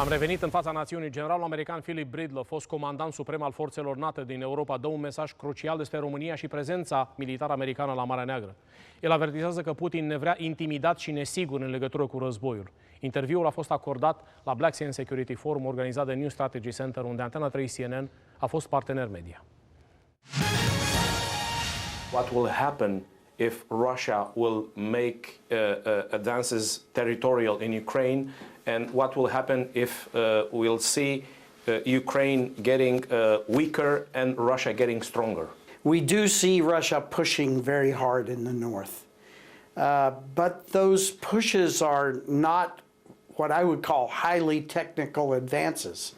Am revenit în fața națiunii. Generalul american Philip Breedlove, fost comandant suprem al Forțelor NATO din Europa, dă un mesaj crucial despre România și prezența militară americană la Marea Neagră. El avertizează că Putin ne vrea intimidat și nesigur în legătură cu războiul. Interviul a fost acordat la Black Sea Security Forum, organizat de New Strategy Center, unde Antena 3 CNN a fost partener media. What will happen if Russia will make advances territorial in Ukraine, and what will happen if we'll see Ukraine getting weaker and Russia getting stronger? We do see Russia pushing very hard in the north, but those pushes are not what I would call highly technical advances.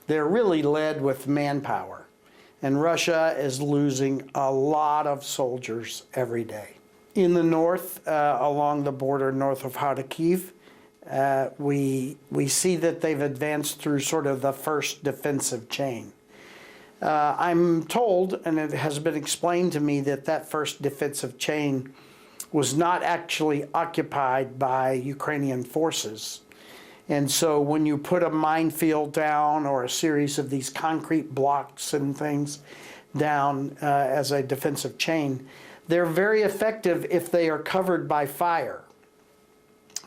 They're really led with manpower. And Russia is losing a lot of soldiers every day. In the north, along the border north of Kharkiv, we see that they've advanced through sort of the first defensive chain. I'm told, and it has been explained to me, that that first defensive chain was not actually occupied by Ukrainian forces. And so when you put a minefield down or a series of these concrete blocks and things down as a defensive chain, they're very effective if they are covered by fire.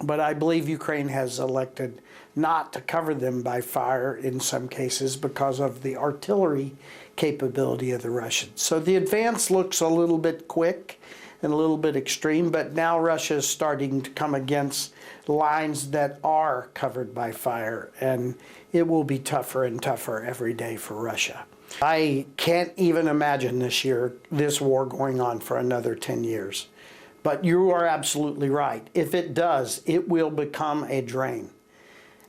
But I believe Ukraine has elected not to cover them by fire in some cases because of the artillery capability of the Russians. So the advance looks a little bit quick and a little bit extreme, but now Russia is starting to come against lines that are covered by fire, and it will be tougher and tougher every day for Russia. I can't even imagine this war going on for another 10 years. But you are absolutely right. If it does, it will become a drain.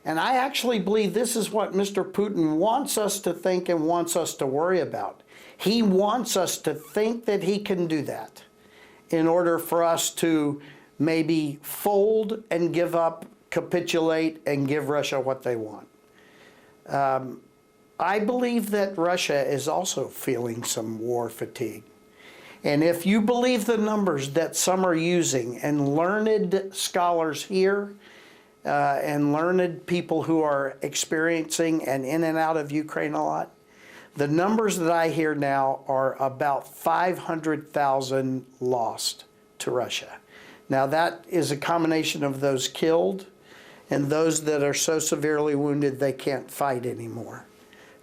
And I actually believe this is what Mr. Putin wants us to think and wants us to worry about. He wants us to think that he can do that in order for us to maybe fold and give up, capitulate, and give Russia what they want. I believe that Russia is also feeling some war fatigue. And if you believe the numbers that some are using, and learned scholars here, and learned people who are experiencing and in and out of Ukraine a lot, the numbers that I hear now are about 500,000 lost to Russia. Now that is a combination of those killed and those that are so severely wounded they can't fight anymore.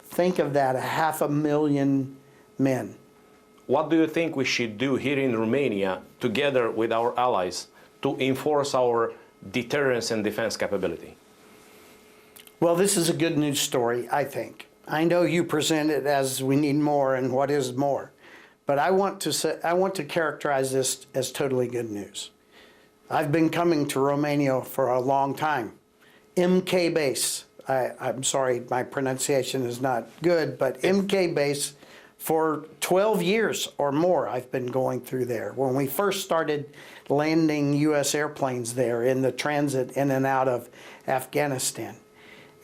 Think of that, 500,000 men. What do you think we should do here in Romania, together with our allies, to enforce our deterrence and defense capability? Well, this is a good news story, I think. I know you present it as we need more and what is more, but I want to characterize this as totally good news. I've been coming to Romania for a long time. MK base, I'm sorry, my pronunciation is not good, but MK base, for 12 years or more I've been going through there. When we first started landing U.S. airplanes there in the transit in and out of Afghanistan.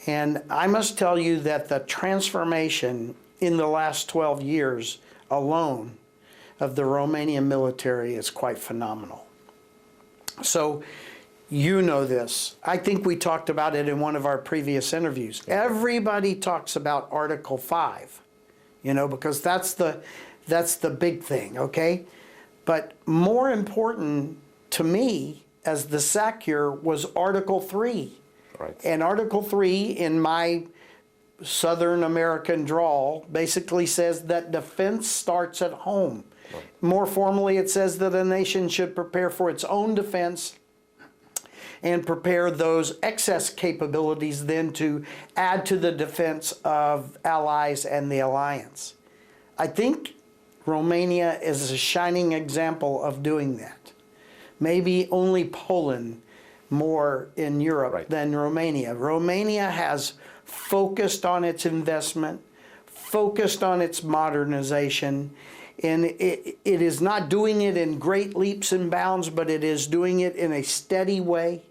And I must tell you that the transformation in the last 12 years alone of the Romanian military is quite phenomenal. So you know this. I think we talked about it in one of our previous interviews. Everybody talks about Article 5, you know, because that's the big thing, okay? But more important to me as the SACUR was Article 3. Right. And Article 3 in my Southern American drawl basically says that defense starts at home. Right. More formally, it says that a nation should prepare for its own defense and prepare those excess capabilities then to add to the defense of allies and the alliance. I think Romania is a shining example of doing that. Maybe only Poland more in Europe than Romania. Romania has focused on its investment, focused on its modernization, and it is not doing it in great leaps and bounds, but it is doing it in a steady way.